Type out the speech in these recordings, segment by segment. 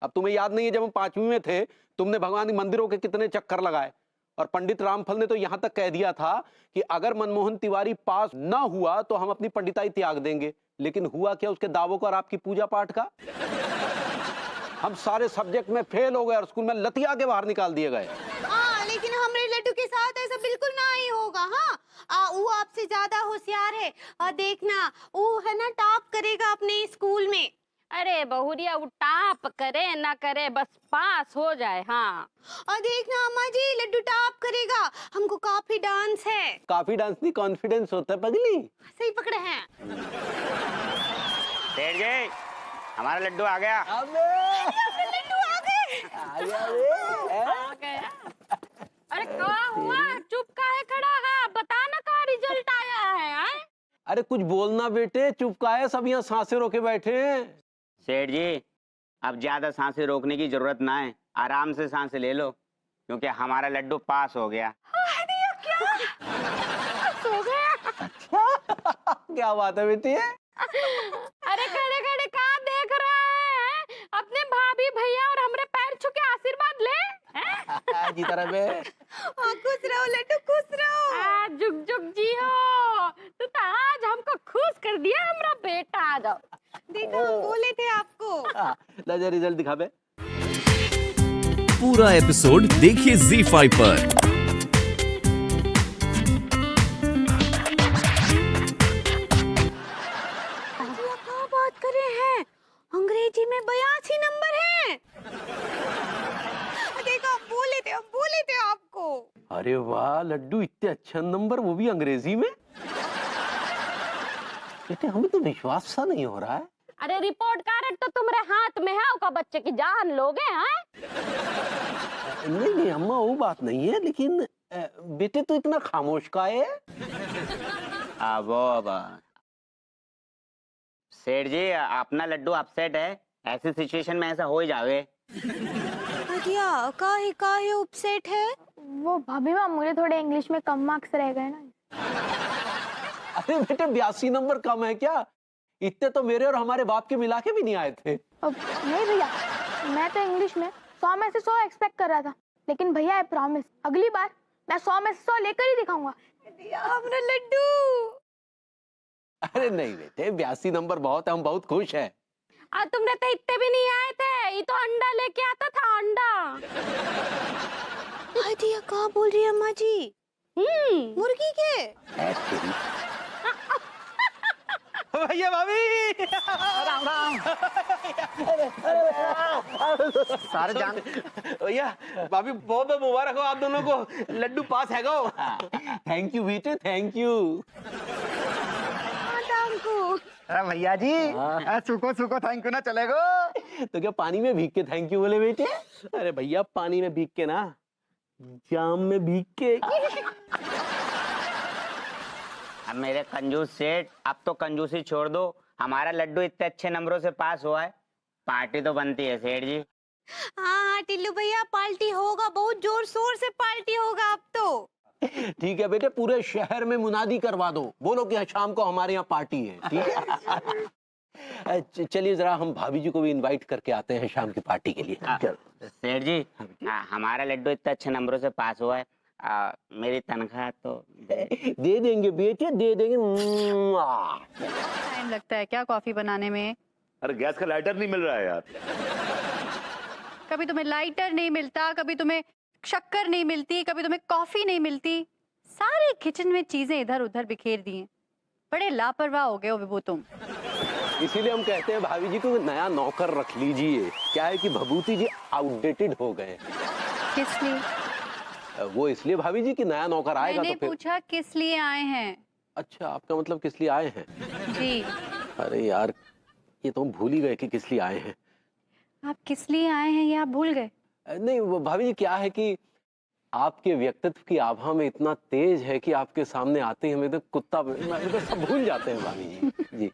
अब तुम्हें याद नहीं है जब हम 5वीं में थे तुमने भगवान के मंदिरों के कितने चक्कर लगाए, और पंडित रामफल ने तो यहां तक कह दिया था कि अगर मनमोहन तिवारी पास ना हुआ तो हम अपनी पंडिताई त्याग देंगे। लेकिन हुआ क्या उसके दावों का और आपकी पूजा पाठ का? हम सारे सब्जेक्ट में फेल हो गए और स्कूल में लतिया के बाहर निकाल दिए गए। हाँ, लेकिन हमारे लड्डू के साथ ऐसा बिल्कुल ना ही होगा। हाँ, वो आपसे ज्यादा होशियार है और देखना वो है ना टॉप करेगा अपने स्कूल में। अरे बहुरिया वो टॉप करे ना करे बस पास हो जाए। हाँ, और देखना अम्मा जी लड्डू टॉप करेगा, हमको काफी डांस है। काफी डांस नहीं कॉन्फिडेंस होता है पगली। सही पकड़े हैं। सेठ जी हमारा लड्डू आ गया। लड्डू आ गए। आ गया। अरे क्या हुआ, चुप काहे खड़ा है? बता ना का रिजल्ट आया है? अरे कुछ बोलना बेटे, चुप का है, सब यहाँ सांसें रोके बैठे हैं। सेठ जी अब ज्यादा सांसें रोकने की जरूरत ना है, आराम से सांसें ले लो क्योंकि हमारा लड्डू पास हो गया। हो गया। क्या बात है बेटी? अरे खड़े खड़े कहाँ देख रहा है? अपने भाभी भैया और हमरे पैर छू के आशीर्वाद ले। जी तरह में खुश रहो लड्डू, खुश रहो। जुग जुग जियो। तू तो आज हमको खुश कर दिया हमरा बेटा। आ जाओ। देखो हम बोले थे आपको। ला रिजल्ट दिखा बे। पूरा एपिसोड देखिए ZEE5 पर। क्या बात कर रहे हैं? अंग्रेजी में 82 नंबर है। देखो हम बोले थे आपको। अरे वाह लड्डू, इतने अच्छे नंबर, वो भी अंग्रेजी में। बेटे हमें तो विश्वास सा नहीं हो रहा है। अरे रिपोर्ट कार्ड तो तुम्हारे हाथ में है, का बच्चे की जान लोगे हैं? नहीं अम्मा वो बात नहीं है, लेकिन बेटे तो इतना खामोश का है। अब सेठ जी अपना लड्डू अपसेट है, ऐसी सिचुएशन में ऐसा हो ही जावे। काहे अपसेट है? वो भाभी माँ मुझे थोड़े इंग्लिश में कम मार्क्स रह गए ना। अरे बेटे 82 नंबर कम है क्या? इतने तो मेरे और हमारे बाप के मिला के भी नहीं आए थे। नहीं भैया, मैं तो इंग्लिश में 100 में से 100 एक्सपेक्ट कर रहा था, लेकिन भैया आई प्रॉमिस अगली बार मैं 100 में से 100 लेकर ही दिखाऊंगा। हमारा लड्डू। अरे नहीं बेटे 82 नंबर बहुत है, हम बहुत खुश हैं। तुमने तो इतने भी नहीं आए थे, ये तो अंडा लेके आता था, अंडा। दिया कहाँ बोल रही है अम्मा जी? मुर्गी के? भैया भाभी राम राम। सारे जान भैया भाभी बहुत बहुत मुबारक हो आप दोनों को, लड्डू पास है गो। थैंक यू बेटे, थैंक यू। अरे भैया जी सुको थैंक यू ना चलेगो। तो क्या पानी में भीग के थैंक यू बोले बेटे? अरे भैया पानी में भीग के ना, जाम में भीग के। अब मेरे कंजूस सेठ अब तो कंजूसी छोड़ दो, हमारा लड्डू इतने अच्छे नंबरों से पास हुआ है, पार्टी तो बनती है सेठ जी। हाँ टिल्लू भैया पार्टी होगा, बहुत जोर शोर से पार्टी होगा अब तो। ठीक है बेटे, पूरे शहर में मुनादी करवा दो, बोलो कि शाम को हमारे यहाँ पार्टी है। ठीक है चलिए जरा हम भाभी जी को भी इनवाइट करके आते हैं शाम की पार्टी के लिए। सेठ जी हमारा लड्डू इतने अच्छे नंबरों से पास हुआ है, मेरी तनख्वाह तो दे देंगे बेटे, दे देंगे। टाइम लगता है क्या कॉफी बनाने में? अरे गैस का लाइटर नहीं मिल रहा है यार। कभी तुम्हें लाइटर नहीं मिलता, कभी तुम्हें शक्कर नहीं मिलती, कभी तुम्हें कॉफी नहीं मिलती, सारे किचन में चीजें इधर उधर बिखेर दी हैं। बड़े लापरवाह हो गए हो विभू तुम। इसीलिए हम कहते हैं भाभी जी को नया नौकर रख लीजिए। क्या है कि भभूति जी आउटडेटेड हो गए। किस लिए? वो इसलिए भाभी जी कि नया नौकर आएगा मैंने तो फिर। पूछा किस लिए आए हैं? अच्छा आपका मतलब किस लिए आए हैं? जी। अरे यार ये तो हम भूल ही गए कि किस लिए आए हैं। आप किस लिए आए हैं ये आप भूल गए? नहीं वो भाभी जी क्या है कि आपके व्यक्तित्व की आभा में इतना तेज है कि आपके सामने आते ही हमें तो कुत्ता तो सब भूल जाते हैं भाभी जी। जी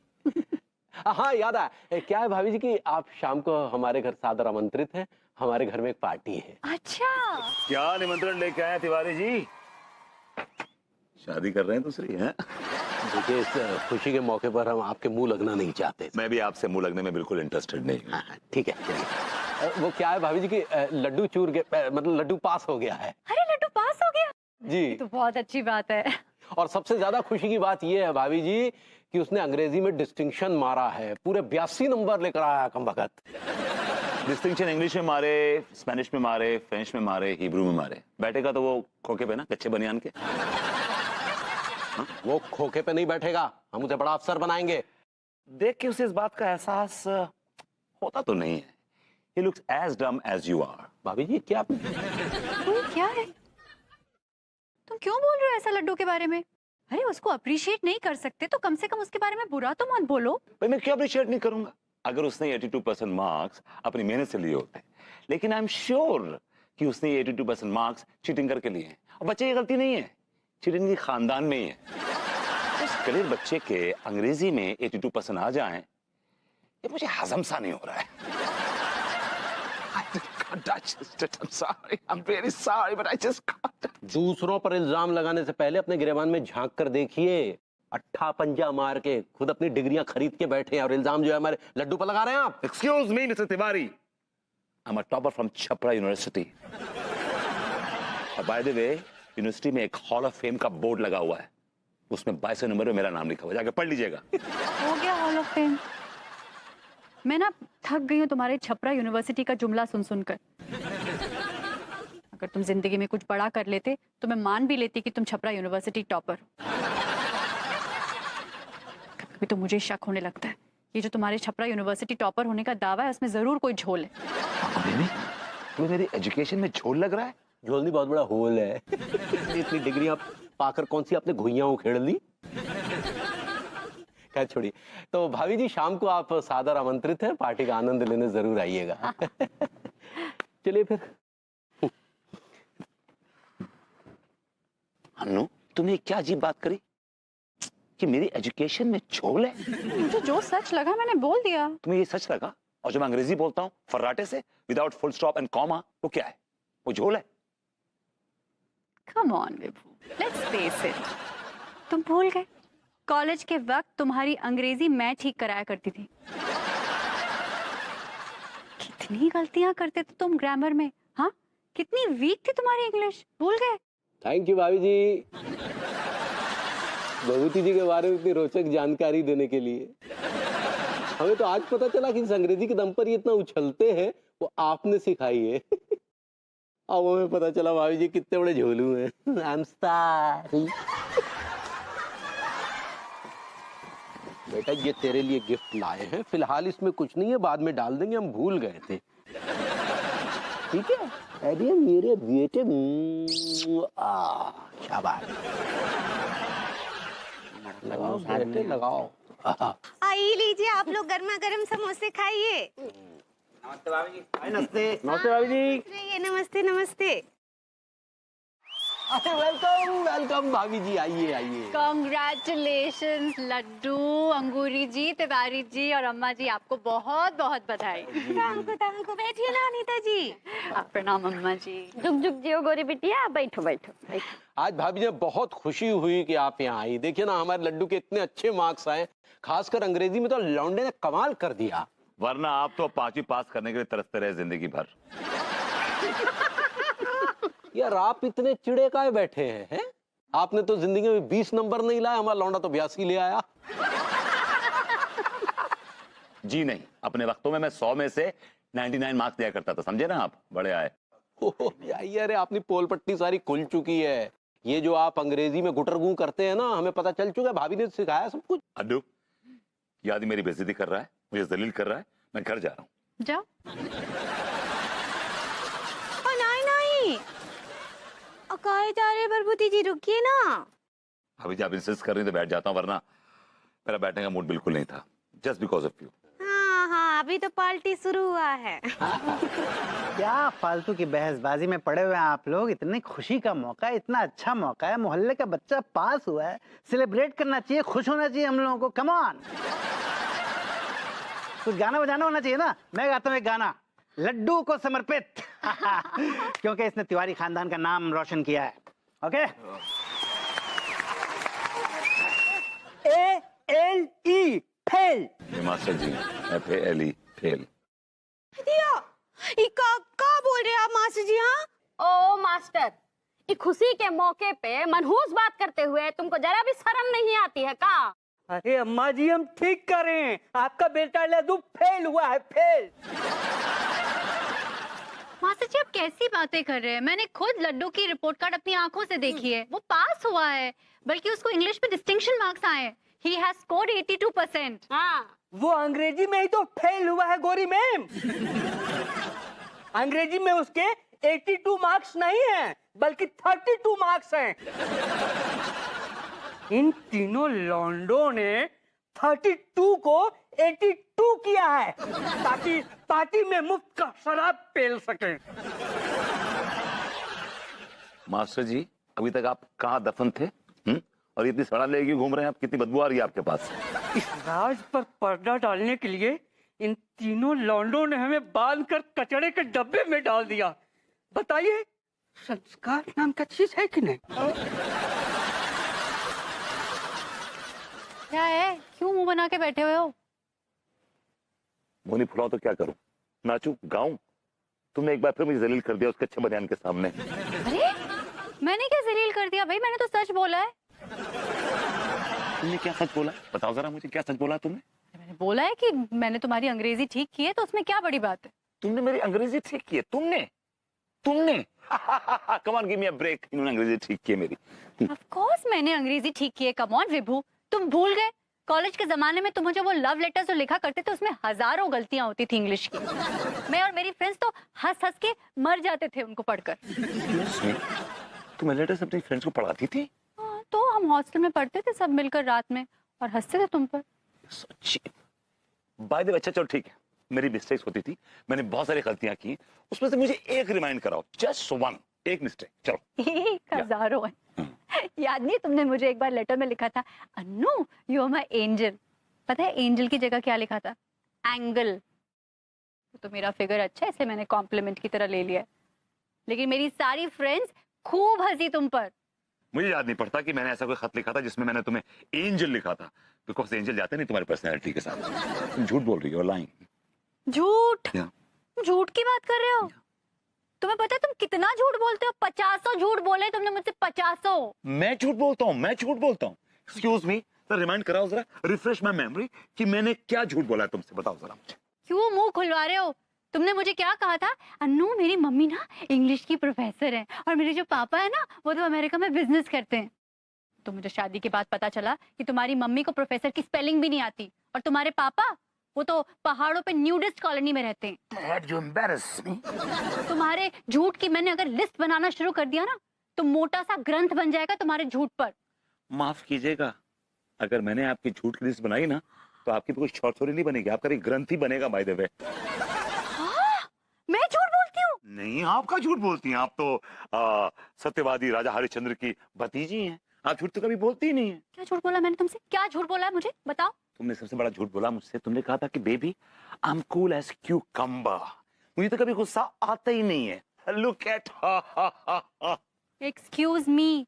हाँ याद आया, क्या है भाभी जी कि आप शाम को हमारे घर सादर आमंत्रित हैं, हमारे घर में एक पार्टी है। अच्छा क्या निमंत्रण लेके आए तिवारी जी? शादी कर रहे हैं दूसरी है? देखिए इस खुशी के मौके पर हम आपके मुंह लगना नहीं चाहते। मैं भी आपसे मुंह लगने में बिल्कुल इंटरेस्टेड नहीं हूँ। ठीक है चलिए। वो क्या है भाभी जी की लड्डू चूर के मतलब लड्डू पास हो गया है। अरे लड्डू पास हो गया, जी। ये तो बहुत अच्छी बात है। और सबसे ज्यादा खुशी की बात यह है भाभी जी कि उसने अंग्रेजी में डिस्टिंक्शन मारा है, पूरे 82 नंबर लेकर आया कमबख्त। डिस्टिंक्शन इंग्लिश में मारे, स्पेनिश में मारे, फ्रेंच में मारे, हिब्रू में मारे। बैठेगा तो वो खोके पे ना, कच्चे बनियान के। वो खोखे पे नहीं बैठेगा, हम उसे बड़ा अफसर बनाएंगे। देख के उसे इस बात का एहसास होता तो नहीं है। He looks as dumb as you are. भाभी जी क्या क्या है, तुम क्यों बोल रहे हो ऐसा लड्डू के बारे में? अरे उसको अप्रिशिएट नहीं कर सकते तो कम से कम उसके बारे में बुरा तो मत बोलो। भाई मैं क्यों अप्रिशिएट नहीं करूंगा? अगर उसने 82% मार्क्स अपनी मेहनत से लिए होते, लेकिन आई एम श्योर कि उसने 82% मार्क्स चीटिंग करके लिए हैं। और बच्चे की गलती नहीं है, चीटिंग की खानदान में ही है। उस गरीब बच्चे के अंग्रेजी में 82% आ जाएं, ये मुझे हजम सा नहीं हो रहा है। I'm sorry. I'm really sorry, but I just can't. दूसरों पर इल्जाम लगाने से पहले अपने गिरेबान में झांक कर देखिए। अट्ठा पंजा मार के खुद अपनी डिग्रियां खरीद के बैठे हैं और इल्जाम जो है हमारे लड्डू पर लगा रहे हैं आप। Excuse me, Mr. Tiwari. I'm a topper from Chhapra University. और by the way, यूनिवर्सिटी में एक हॉल ऑफ फेम का बोर्ड लगा हुआ है, उसमें 22 नंबर में मेरा नाम लिखा हुआ है, जाके पढ़ लीजिएगा। हो गया हॉल ऑफ फेम। मैं ना थक गई हूँ तुम्हारे छपरा यूनिवर्सिटी का जुमला सुन सुनकर। अगर तुम जिंदगी में कुछ बड़ा कर लेते तो मैं मान भी लेती कि तुम छपरा यूनिवर्सिटी टॉपर। कभी तो मुझे शक होने लगता है ये जो तुम्हारे छपरा यूनिवर्सिटी टॉपर होने का दावा है उसमें जरूर कोई झोल है। तुम्हें मेरी एजुकेशन में झोल लग रहा है? झोल नहीं, बहुत बड़ा होल है। इतनी डिग्रियां पाकर कौन सी आपने घुइयां उखेड़ ली। खैर छोड़िए। तो भाभी जी शाम को आप सादर आमंत्रित हैं, पार्टी का आनंद लेने जरूर आइएगा। चलिए फिर। अन्नू, तुमने क्या अजीब बात करी कि मेरी एजुकेशन में झोल है? मुझे जो सच लगा मैंने बोल दिया। तुम्हें ये सच लगा? और जब मैं अंग्रेजी बोलता हूँ फर्राटे से without full stop and comma, वो क्या है? वो झोल है? Come on, Vibhu, let's face it. तुम भूल गए कॉलेज के वक्त तुम्हारी अंग्रेजी मैं ठीक कराया करती थी। कितनी गलतियां करते थे तुम ग्रामर में, हाँ? कितनी वीक थी तुम्हारी इंग्लिश, भूल गए? थैंक यू भाभी जी, भगवती जी के बारे में इतनी रोचक जानकारी देने के लिए। हमें तो आज पता चला कि इस अंग्रेजी के दम पर ये इतना उछलते हैं वो आपने सिखाई है। अब हमें पता चला भाभी जी कितने बड़े झोलू हैं। I'm sorry। बेटा ये तेरे लिए गिफ्ट लाए हैं, फिलहाल इसमें कुछ नहीं है, बाद में डाल देंगे, हम भूल गए थे। ठीक है? अरे मेरे बेटे, शाबाश। लगाओ बेटे, लगाओ। आइए लीजिए, आप लोग गर्मा गर्म समोसे खाइए। नमस्ते भाभी जी। नमस्ते भाभी जी। रहिए, नमस्ते नमस्ते। वेलकम वेलकम भाभी जी, आइए आइए। Congratulations लड्डू, अंगूरी जी, तिवारी जी और अम्मा जी, आपको बहुत बहुत बधाई। तांको बैठिए ना अनीता जी। आप प्रणाम अम्मा जी। जुग जुग जियो गोरी बिटिया, बैठो बैठो बैठो। आज भाभी जी बहुत खुशी हुई कि आप यहाँ आई। देखिए ना हमारे लड्डू के इतने अच्छे मार्क्स आए, खासकर अंग्रेजी में तो लौंडे ने कमाल कर दिया। वरना आप तो 5वीं पास करने के लिए तरसते रहे जिंदगी भर। यार आप इतने चिड़े काहे बैठे हैं? आपने तो जिंदगी में 20 नंबर नहीं लाया, हमारा लौंडा तो 82 ले आया। जी नहीं, अपने वक्तों में मैं 100 में से 99 मार्क्स दिया करता था, समझे ना आप? बड़े आए। अरे अपनी पोल पट्टी सारी खुल चुकी है। ये जो आप अंग्रेजी में गुटरगू करते हैं ना, हमें पता चल चुका है, भाभी ने सिखाया सब कुछ। अड्डू, याद मेरी बेइज्जती कर रहा है, मुझे जलील कर रहा है, मैं घर जा रहा हूँ। जाओ। नहीं नहीं, कहे जा रहे प्रभुति जी, रुकिए ना। अभी जब इंसिस्ट कर रही तो बैठ जाता हूँ, वरना मेरा बैठने का मूड बिल्कुल नहीं था, जस्ट बिकॉज ऑफ यू। हाँ हाँ, अभी तो पार्टी शुरू हुआ है। क्या फालतू की बहसबाजी में पड़े हुए हैं आप लोग? इतनी खुशी का मौका है, इतना अच्छा मौका है, मोहल्ले का बच्चा पास हुआ है, सेलिब्रेट करना चाहिए, खुश होना चाहिए हम लोगों को। कम ऑन, कुछ गाना बजाना होना चाहिए ना। मैं गाता हूँ एक गाना, लड्डू को समर्पित। क्योंकि इसने तिवारी खानदान का नाम रोशन किया है। ओके? ALE fail. मास्टर जी, FALE फेल। दिया, कि खुशी के मौके पे मनहूस बात करते हुए तुमको जरा भी शर्म नहीं आती है का? अरे अम्मा जी हम ठीक करें, आपका बेटा लड्डू फेल हुआ है, फेल। मास्टर जी आप कैसी बातें कर रहे हैं? मैंने खुद लड्डू की रिपोर्ट कार्ड अपनी आंखों से देखी है। वो पास हुआ है, बल्कि उसको इंग्लिश में डिस्टिंक्शन मार्क्स आए हैं। He has scored 82%. हाँ, वो अंग्रेजी में ही तो फेल हुआ है गौरी मैम। अंग्रेजी में उसके 82 मार्क्स नहीं हैं, बल्कि 32 मार्क्स हैं। इन तीनों लॉन्डो ने 32 को 82 किया है, ताकि पार्टी में मुफ्त का शराब पेल सके। मास्टर जी अभी तक आप कहाँ दफन थे? और इतनी सड़ा लेके घूम रहे हैं आप, कितनी बदबू आ रही है आपके पास? इस राज पर पर्दा डालने के लिए इन तीनों लॉन्डो ने हमें बांधकर कचड़े के डब्बे में डाल दिया। बताइए संस्कार नाम का चीज है कि नहीं? क्या है? क्यों मुंह बना के बैठे हुए हो? मुंह फुलाओ तो क्या करूं? नाचूं, गाऊं? तुमने एक बार फिर मुझे जलील कर दिया उसके अच्छे बयान के सामने। अरे मैंने क्या जलील कर दिया भाई? मैंने तो सच बोला है। तुमने क्या सच बोला? बताओ जरा मुझे, क्या सच बोला तुमने? मैंने बोला है कि मैंने तुम्हारी अंग्रेजी ठीक की है, तो उसमें क्या बड़ी बात है? तुमने मेरी अंग्रेजी ठीक की है? तुमने come on give me a break. इन्होंने अंग्रेजी ठीक की है मेरी। ऑफ कोर्स मैंने अंग्रेजी ठीक की है। कम ऑन विभू, तुम भूल गए कॉलेज के जमाने में तुम मुझे वो लव लेटर्स जो लिखा करते थे, उसमें हजारों गलतियां होती थी इंग्लिश की। मैं और मेरी फ्रेंड्स तो हंस हंस के मर जाते थे उनको पढ़कर। तुम लेटर्स अपनी फ्रेंड्स को पढ़ाती थी? हाँ, तो हम हॉस्टल में पढ़ते थे सब मिलकर रात में और हंसते थे तुम पर। बाय द वे, अच्छा चलो ठीक है, मेरी मिस्टेक्स होती थी, मैंने बहुत सारी गलतियां की, उसमें से मुझे एक रिमाइंड कराओ, जस्ट वन, एक मिस्टेक। चलो। एक हजारों है। याद नहीं तुमने मुझे एक बार लेटर में लिखा था, Annu you are my angel. पता है एंजल की जगह क्या लिखा था? एंगल। तो मेरा फिगर अच्छा है इसलिए मैंने कॉम्प्लीमेंट की तरह ले लिया। लेकिन मेरी सारी फ्रेंड्स खूब हंसी तुम पर। मुझे याद नहीं पड़ता कि मैंने ऐसा कोई खत लिखा था जिसमें मैंने तुम्हें एंजल लिखा था, बिकॉज एंजल जाते नहीं तुम्हारी पर्सनैलिटी के साथ। तुम झूठ बोल रही हो, लाइंग। झूठ? झूठ की बात कर रहे हो? तुम्हें पता है तुम कितना झूठ बोलते हो? 50 झूठ बोले तुमने मुझसे, 50। मैं झूठ बोलता हूँ? मैं झूठ बोलता हूँ? एक्सक्यूज मी, तो रिमाइंड कराओ जरा, रिफ्रेश माय मेमोरी कि मैंने क्या झूठ बोला है तुमसे, बताओ जरा मुझे। क्यों मुंह खुलवा रहे हो? तुमने मुझे क्या कहा था? अन्नू मेरी मम्मी ना इंग्लिश की प्रोफेसर है और मेरे जो पापा है ना वो तो अमेरिका में बिजनेस करते हैं। तो मुझे शादी के बाद पता चला कि तुम्हारी मम्मी को प्रोफेसर की स्पेलिंग भी नहीं आती और तुम्हारे पापा वो तो पहाड़ों पे न्यूडिस्ट कॉलोनी में रहते हैं। You embarrass me. तुम्हारे झूठ की मैंने अगर लिस्ट बनाना शुरू कर दिया ना तो मोटा सा ग्रंथ बन जाएगा तुम्हारे झूठ पर। माफ कीजिएगा, अगर मैंने आपकी झूठ की लिस्ट बनाई ना तो आपकी कोई शॉर्ट स्टोरी नहीं बनेगी, आपका एक ग्रंथ ही बनेगा। बाय द वे, मैं झूठ बोलती हूँ? नहीं, आपका झूठ बोलती हैं आप तो सत्यवादी राजा हरिश्चंद्र की भतीजी हैं। आप झूठ तो कभी बोलती ही नहीं है। क्या झूठ बोला मैंने तुमसे? क्या झूठ बोला है मुझे बताओ? तुमने सबसे बड़ा झूठ बोला मुझसे, तुमने कहा था कि baby I am cool as cucumber. मुझे तो कभी गुस्सा आता ही नहीं है। Look at excuse me,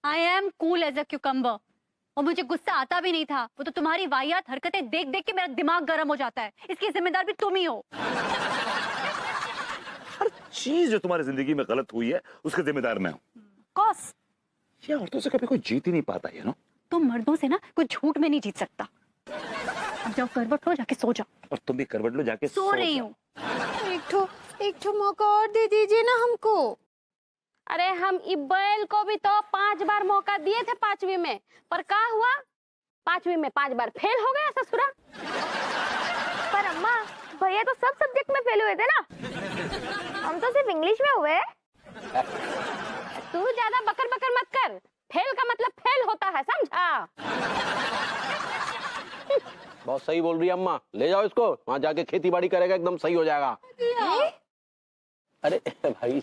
I am cool as a cucumber. और मुझे गुस्सा आता भी नहीं था, वो तो तुम्हारी वाहियात हरकतें देख देख के मेरा दिमाग गर्म हो जाता है। इसकी जिम्मेदार भी तुम ही हो। हर चीज जो तुम्हारी जिंदगी में गलत हुई है उसके जिम्मेदार मैं हूँ। कॉस ये औरतों से कभी कोई जीत ही नहीं पाता है ना। तुम मर्दों से ना कोई झूठ में नहीं जीत सकता। अब जाओ करवट लो, जाके सो जाओ। और तुम भी करवट लो, जाके सो रही हूँ। एक ठो मौका और दे दीजिए ना हमको। अरे हम इब्बैल को भी तो 5 बार मौका दिए थे 5वीं में, पर क्या हुआ? 5वीं में 5 बार फेल हो गया ससुरा। पर अम्मा भैया तो सब सब्जेक्ट में फेल हुए थे ना, हम तो सिर्फ इंग्लिश में हुए। तू ज्यादा बकर बकर मत कर, फेल का मतलब फेल होता है, समझा? बहुत सही बोल रही है अम्मा, ले जाओ इसको, वहां जाके खेती बाड़ी करेगा, एकदम सही हो जाएगा। अरे भाई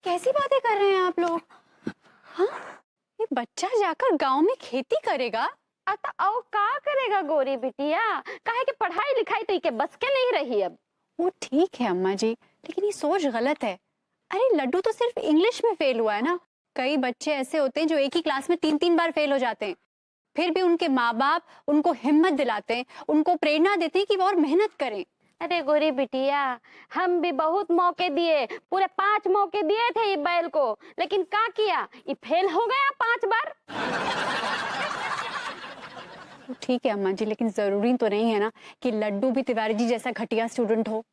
कैसी बातें कर रहे हैं आप लोग? हाँ? ये बच्चा जाकर गांव में खेती करेगा? अता और का करेगा गोरी बिटिया? काहे कि पढ़ाई लिखाई तो इके बस के नहीं रही अब। वो ठीक है अम्मा जी, लेकिन ये सोच गलत है। अरे लड्डू तो सिर्फ इंग्लिश में फेल हुआ है ना। कई बच्चे ऐसे होते हैं जो एक ही क्लास में 3-3 बार फेल हो जाते हैं, फिर भी उनके माँ बाप उनको हिम्मत दिलाते हैं, उनको प्रेरणा देते हैं कि वो और मेहनत करें। अरे गोरी बिटिया, हम भी बहुत मौके दिए, पूरे 5 मौके दिए थे ये बैल को, लेकिन क्या किया, ये फेल हो गया 5 बार। ठीक है अम्मा जी, लेकिन जरूरी तो नहीं है ना कि लड्डू भी तिवारी जी जैसा घटिया स्टूडेंट हो।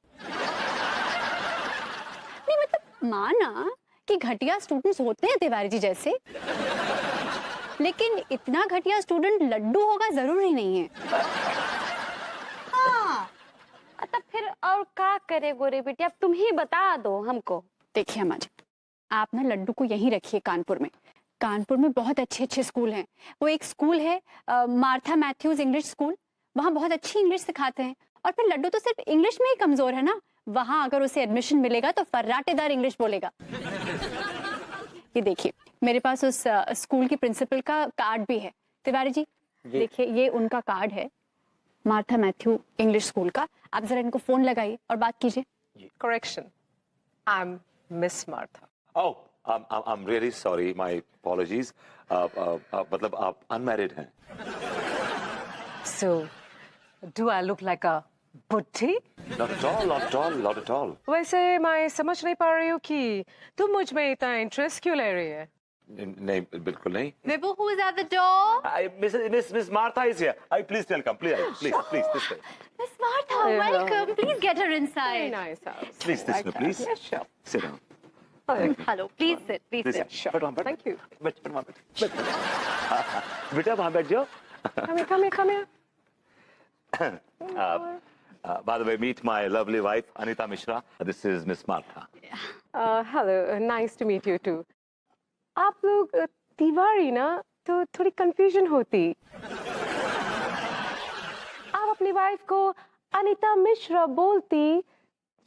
नहीं मतलब माना कि घटिया स्टूडेंट्स होते हैं तिवारी जी जैसे, लेकिन इतना घटिया स्टूडेंट लड्डू होगा जरूरी नहीं है। तो फिर और क्या करे गोरी बेटी, अब तुम ही बता दो हमको। देखिए अम्मा जी, आप ना लड्डू को यहीं रखिए कानपुर में। कानपुर में बहुत अच्छे अच्छे स्कूल हैं। वो एक स्कूल है मार्था मैथ्यूज इंग्लिश स्कूल, वहाँ बहुत अच्छी इंग्लिश सिखाते हैं। और फिर लड्डू तो सिर्फ इंग्लिश में ही कमजोर है ना, वहाँ अगर उसे एडमिशन मिलेगा तो फर्राटेदार इंग्लिश बोलेगा। ये देखिए मेरे पास उस स्कूल की प्रिंसिपल का कार्ड भी है। तिवारी जी देखिए, ये उनका कार्ड है, मार्था मैथ्यू इंग्लिश स्कूल का। आप जरा इनको फोन लगाइए और बात कीजिए। Correction. I'm Miss Martha. Oh, I'm really sorry. My apologies. मतलब आप unmarried हैं? So, do I look like a बुड्ढी? Not at all, not at all, not at all. वैसे मैं समझ नहीं पा रही हूँ कि तुम मुझ में इतना इंटरेस्ट क्यों ले रही है? नहीं, बिल्कुल नहीं। Vibhu, who is at the door? Miss Martha is here. Please welcome. Please, this way. Miss Martha, welcome. Please get her Very inside. nice house. Please, this way, please. Yes, sure. Sit down. Hello, please sit, please Please, sit. Sure. बैठो वहाँ, बैठो। Thank you. बैठो वहाँ, बैठो। बेटा वहाँ बैठ जाओ। Come here. By the way, meet my lovely wife, Anita Mishra. This is Miss Martha. Hello. Nice to meet you too. आप लोग तिवारी ना, तो थोड़ी कंफ्यूजन होती। आप अपनी वाइफ को अनीता मिश्रा बोलती,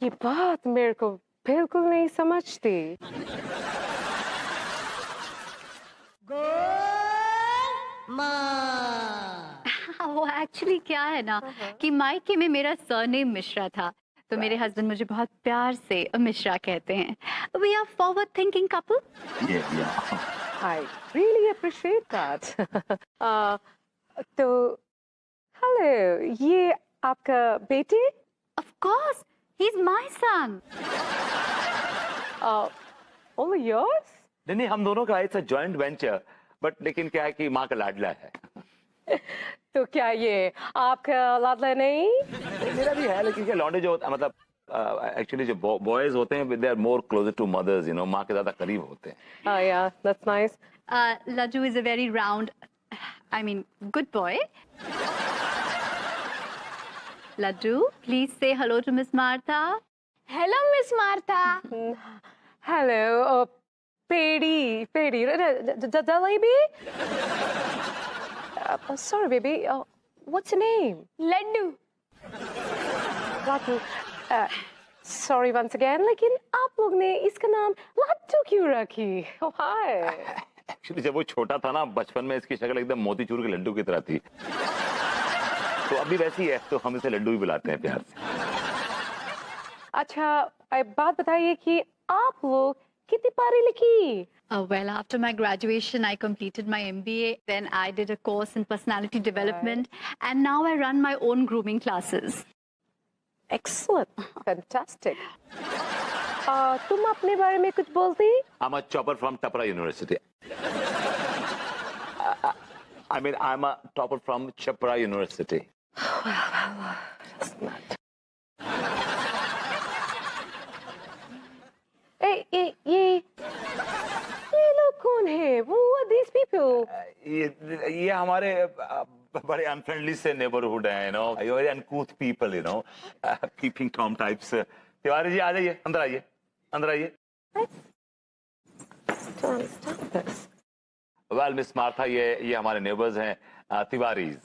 ये बात मेरे को बिल्कुल नहीं समझती। वो एक्चुअली क्या है ना कि मायके में मेरा सरनेम मिश्रा था, तो मेरे हस्बैंड मुझे बहुत प्यार से मिश्रा कहते हैं। We are forward thinking couple. I really appreciate that. तो हेलो, ये आपका बेटे? Of course, he is my son. Only yours? नहीं, हम दोनों का it's a joint venture, but लेकिन क्या है कि माँ का लाडला है। तो क्या ये आपका लाडला नहीं? मेरा भी है, लेकिन क्या लौंडे जो होता है, मतलब एक्चुअली जो बॉयज होते हैं they are more closer to mothers, you know, माँ के ज्यादा करीब होते हैं। Oh yeah, that's nice. Laddu is a very round, I mean, good boy. Laddu, please say hello to Miss Martha. Hello Miss Martha. Hello, Pedi, jalebi? Sorry, baby. What's your name? Laddu. Laddu. Sorry once again, लेकिन आप लोग ने इसका नाम लड्डू क्यों रखी? Why? Actually जब वो छोटा था ना, बचपन में इसकी शक्ल एकदम मोतीचूर के लड्डू की तरह थी, तो अभी वैसी है, तो हम इसे लड्डू ही बुलाते हैं प्यार से। अच्छा, एक बात बताइए कि आप लोग कितनी पढ़ी लिखी? Well, after my graduation, I completed my MBA. Then I did a course in personality development, and now I run my own grooming classes. Excellent, fantastic. तुम अपने बारे में कुछ बोलती? I'm a chopper from Tapra University. I mean, I'm a topper from Chopra University. That's not. ये लोग कौन है? Who are these people? ये हमारे बड़े अनफ्रेंडली से नेबरहुड हैं, you know, very uncouth people, you know, keeping Tom types. Tiwari ji आ जाइए, अंदर आइए, अंदर आइए। Don't understand this. Well miss Martha, ये हमारे नेबर्स हैं, तिवारीज।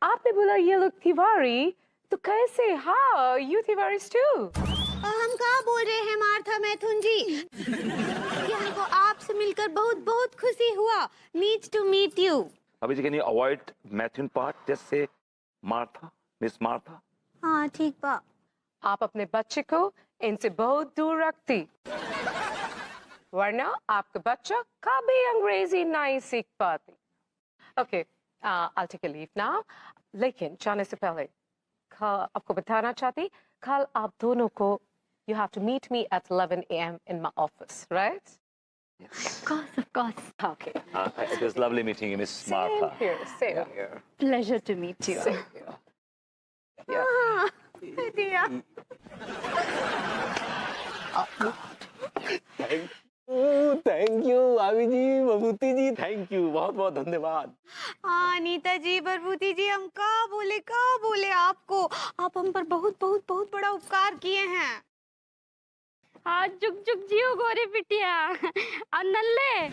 आपने बोला ये लोग तिवारी, तो कैसे? How you तिवारीज too? हम कहाँ बोल रहे हैं मार्था मैथुन जी? कि हमको आपसे मिलकर बहुत बहुत खुशी हुआ। Needs to meet you. अभी जी, कैन यू अवॉइड मैथुन part, just say Martha, miss Martha? हाँ ठीक बा। आप अपने बच्चे को इनसे बहुत दूर रखती, वरना आपका बच्चा कभी अंग्रेजी नहीं सीख पाती। Okay, I'll take a leave now. लेकिन जाने से पहले आपको बताना चाहती, कल आप दोनों को you have to meet me at 11 a.m. in my office, right? Of course. Okay. It was lovely meeting you, Miss Martha. Same here. Pleasure to meet you. Same here. Yeah. दिया थैंक यू भाभी जी, बबूती जी, thank you, बहुत बहुत धन्यवाद। हाँ अनीता जी, बरबूती जी, हम कहाँ बोले आपको, आप हम पर बहुत बहुत बहुत बड़ा उपकार किए हैं। हाँ जुग जुग जियो गोरी बिटिया। और नल्ले,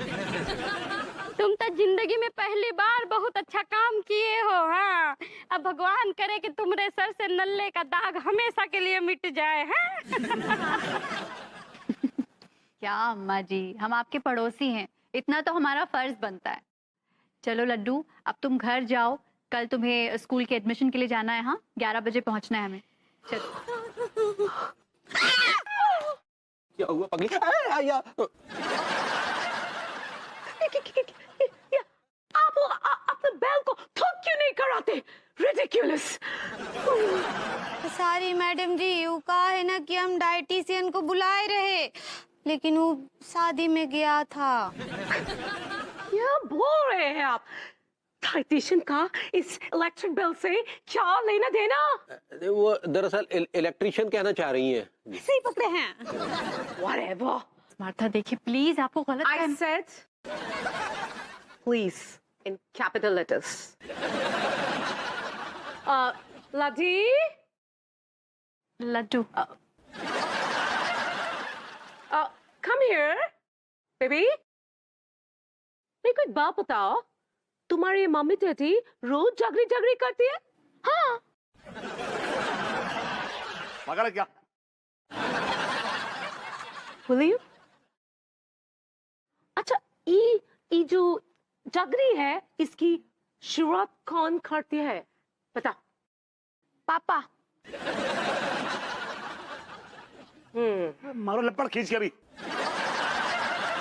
तुम तो जिंदगी में पहली बार बहुत अच्छा काम किए हो। हाँ, अब भगवान करे कि तुम्हारे सर से नल्ले का दाग हमेशा के लिए मिट जाए। हैं? क्या अम्मा जी, हम आपके पड़ोसी हैं, इतना तो हमारा फर्ज बनता है। चलो लड्डू, अब तुम घर जाओ, कल तुम्हें स्कूल के एडमिशन के लिए जाना है। हाँ, 11 बजे पहुंचना है हमें। चलो। क्या हुआ पगली? आप अपने बैल को ठोक क्यों नहीं कराते? Ridiculous. सारी मैडम जी, वो कहा है ना कि हम डाइटिशियन को बुलाए रहे, लेकिन वो शादी में गया था। क्या बोल रहे हैं आप? डाइटिशियन का इस इलेक्ट्रिक बिल से क्या लेना देना? वो दरअसल इलेक्ट्रिशियन कहना चाह रही हैं। सही पकड़े हैं। Whatever. मार्था देखिए प्लीज, आपको गलत I said, please, in capital letters. Ladi? Laddu, Come here, baby. मेरे को एक बात बताओ, तुम्हारी मम्मी डैडी रोज झगड़ी करती है? हाँ। मगर क्या? Will you? अच्छा, ये जो झगड़ी है, इसकी शुरुआत कौन करती है? बता। पापा। मारो लपड़ खींच के अभी।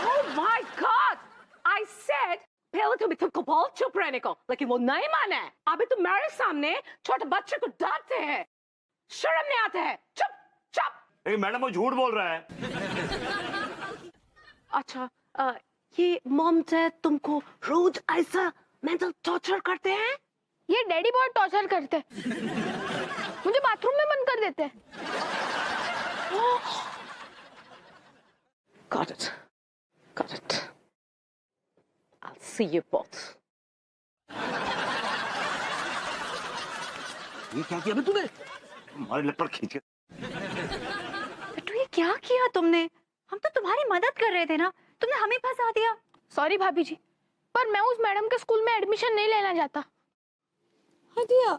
Oh my God! I said पहले तो तुमको बहुत चुप रहने को, लेकिन वो नहीं माना है। अभी तुम मेरे सामने छोटे बच्चे को डांटते हैं, शर्म नहीं आता है। चुप चुप। लेकिन मैडम वो झूठ बोल रहा है। अच्छा, ये मॉम डैड तुमको रोज ऐसा मेंटल टॉर्चर करते हैं? ये डैडी बहुत टॉर्चर करते हैं। मुझे बाथरूम में बंद कर देते हैं। Got it. I'll see you both. ये क्या किया तूने? हमारे लपड़ खींच के। लड्डू ये क्या किया तुमने? हम तो तुम्हारी मदद कर रहे थे ना, तुमने हमें फंसा दिया। सॉरी भाभी जी, पर मैं उस मैडम के स्कूल में एडमिशन नहीं लेना चाहता। हटिया।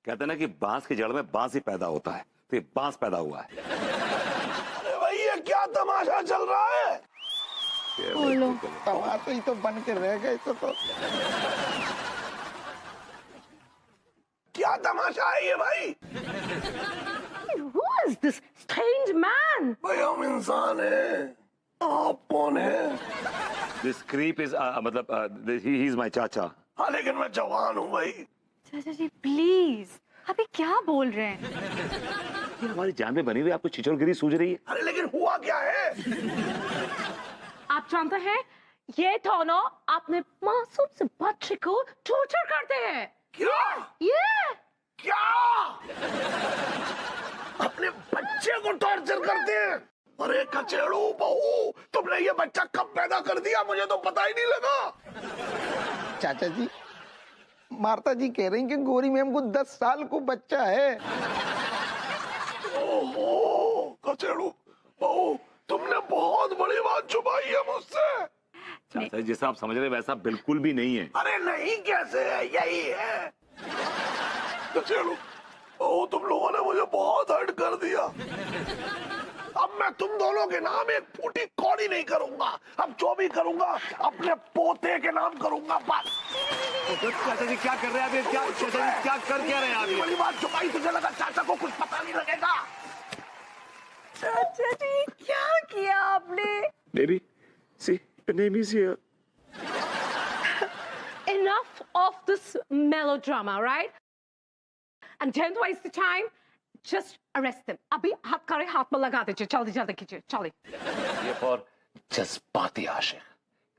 कहते हैं ना कि बांस की जड़ में बांस ही पैदा होता है, तो ये बांस पैदा हुआ है। अरे भाई ये क्या तमाशा चल रहा है? बोलो। तमाशा ही तो बन के रह गए तो क्या तमाशा है ये भाई? Who is this strange man? भाई हम इंसान हैं, आप कौन हैं? This creep is मतलब he is my चाचा। हाँ लेकिन मैं जवान हूँ भाई। चाचा जी प्लीज, अभी क्या बोल रहे हैं? ये हमारी जान में बनी हुई आपको छिछोरगिरी सूझ रही है? अरे लेकिन हुआ क्या है? आप जानते हैं, ये दोनों अपने मासूम से बच्चे को टॉर्चर करते हैं। क्या? ये क्या? अपने बच्चे को टॉर्चर करते हैं? अरे कचेड़ू बहू, तुमने ये बच्चा कब पैदा कर दिया? मुझे तो पता ही नहीं लगा। चाचा जी, मार्ता जी कह रही कि गोरी मैम को 10 साल को बच्चा है। ओहो, कचेड़ू बहू, तुमने बहुत बड़ी बात छुपाई है मुझसे। चाचा जैसा आप समझ रहे वैसा बिल्कुल भी नहीं है। अरे नहीं कैसे है, यही है। कचेड़ू बहू, तुम लोगों ने मुझे बहुत हर्ट कर दिया। अब मैं तुम दोनों के नाम एक फूटी कौड़ी नहीं करूंगा। अब जो भी करूंगा अपने पोते के नाम करूंगा बस। चाचा जी क्या कर रहे हैं आप? क्या कर रहे हैं आप? बड़ी बात छुपाई, तुझे लगा चाचा को कुछ पता नहीं लगेगा। चाचा जी क्या किया आपने? Baby, see, your name is here. Enough of this melodrama, right? and don't waste the time. Just arrest them. अभी हाथ में लगा दीजिए, जल्दी जल्दी कीजिए, चलिए. ये फॉर जज्बाती आशिक,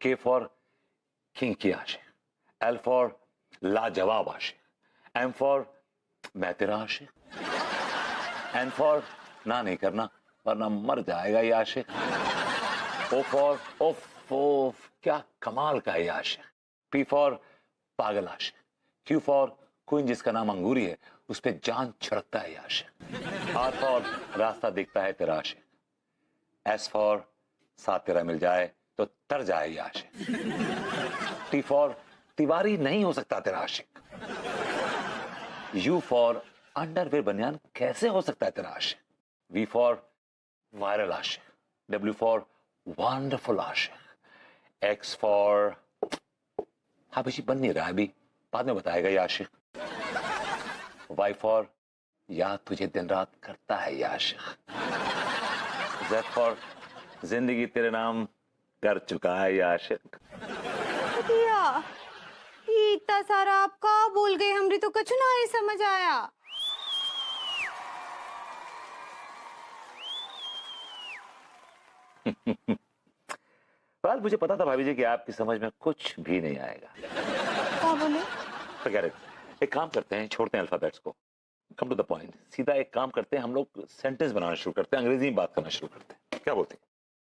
के फॉर किंकी आशिक, एल फॉर लाजवाब आशिक, एम फॉर मैं तेरा आशिक, एन फॉर ना नहीं करना वरना मर जाएगा ये आशिक, ओ फॉर ओफ क्या कमाल का ये आशिक, पी फॉर पागल आशिक, क्यू फॉर क्वीन जिसका नाम अंगूरी है उस पे जान छिड़कता है ये आशिक, आर फॉर रास्ता दिखता है तेरा आशिक, एस फॉर साथ तेरा मिल जाए तो तर जाए ये आशिक, टी फॉर तिवारी नहीं हो सकता तेरा आशिक, यू फॉर अंडरवेयर बनियान कैसे हो सकता है तेरा आशिक, वी फॉर वायरल आशिक, डब्ल्यू फॉर वंडरफुल आशिक, एक्स फॉर हाँ बेची बन नहीं रहा है अभी, बाद में बताएगा ये आशिक, वाई फॉर याद तुझे दिन रात करता है ये आशिक, जेड फॉर जिंदगी तेरे नाम कर चुका है ये आशिक। दिया ये इतना सारा आप का बोल गए, हमरी तो कुछ ना ही समझ आया। बात मुझे पता था भाभी जी कि आपकी समझ में कुछ भी नहीं आएगा। क्या बोले? Forget it. एक काम करते हैं, छोड़ते हैं अल्फाबेट्स को, कम टू द पॉइंट, सीधा एक काम करते हैं, हम लोग सेंटेंस बनाना शुरू करते हैं, अंग्रेजी में बात करना शुरू करते हैं, क्या बोलते हैं?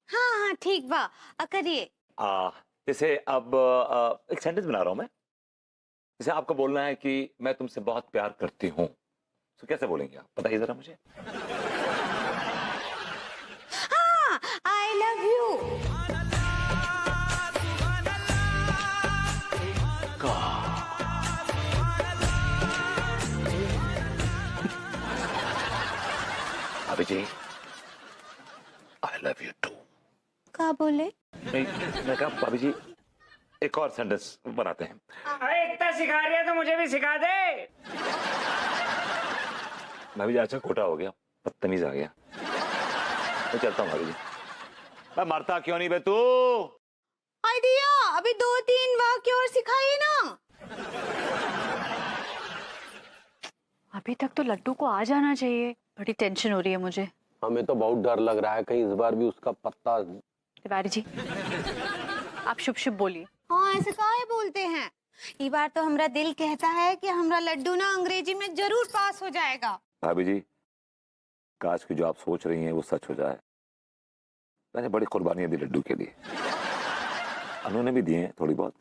हाँ हाँ ठीक बा, करिए। जैसे अब एक सेंटेंस बना रहा हूं मैं, जैसे आपको बोलना है कि मैं तुमसे बहुत प्यार करती हूँ, तो कैसे बोलेंगे आप, बताइए जरा मुझे। हाँ, I love you। भाभी जी, I love you too। क्या बोले? मैं कहा भाभी जी एक और सेंटेंस बनाते हैं। अरे इतना सिखा रही है तो मुझे भी सिखा दे। भाभी जी अच्छा खोटा हो गया, बदतमीज आ गया, मैं चलता हूँ भाभी जी। मैं मरता क्यों नहीं बे तू? आइडिया, अभी 2-3 वाक्य और सिखाइए ना। अभी तक तो लड्डू को आ जाना चाहिए, बड़ी टेंशन हो रही है मुझे। हमें तो बहुत डर लग रहा है कहीं इस बार भी उसका पत्ता। तिवारी जी आप शुभ शुभ बोलिए। हाँ ऐसे काहे बोलते हैं, ये बार तो हमरा दिल कहता है कि हमरा लड्डू ना अंग्रेजी में जरूर पास हो जाएगा। भाभी जी काश की जो आप सोच रही हैं वो सच हो जाए। मैंने बड़ी कुर्बानियां दी लड्डू के लिए, उन्होंने भी दिए हैं थोड़ी बहुत।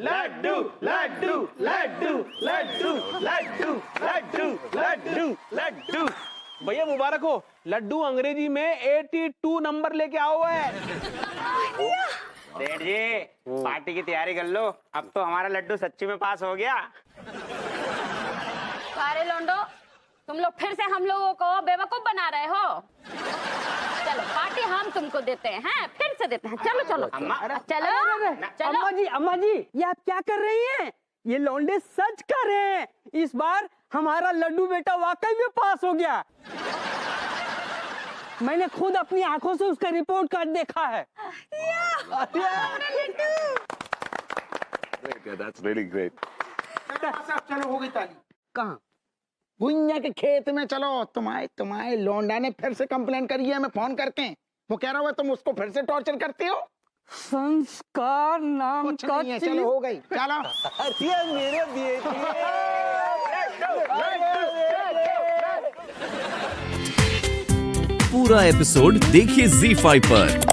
लड्डू लड्डू लड्डू लड्डू लड्डू लड्डू लड्डू लड्डू। भैया मुबारक हो, लड्डू अंग्रेजी में 82 नंबर लेके आओ है। सेठ जी पार्टी की तैयारी कर लो, अब तो हमारा लड्डू सच्ची में पास हो गया। सारे लोंडो तुम लोग फिर से हम लोगों को बेवकूफ बना रहे हो। चलो पार्टी हम तुमको देते हैं, फिर से देते हैं। चलो चलो चलो चलो। अम्मा जी ये आप क्या कर रही हैं? ये लौंडे सच कर रहे हैं, इस बार हमारा लड्डू बेटा वाकई में पास हो गया। मैंने खुद अपनी आंखों से उसका रिपोर्ट कार्ड देखा है। That's really great। चलो हो गई ताली। कहाँ? गुइया के खेत में चलो। तुम्हारे लौंडा ने फिर से कंप्लेंट करी है, मैं फोन करके। वो कह रहा है तुम उसको फिर से टॉर्चर करती हो। संस्कार नाम कुछ का नहीं है, चलो हो गई, चलो। मेरे दिए पूरा एपिसोड देखिए ZEE5 पर।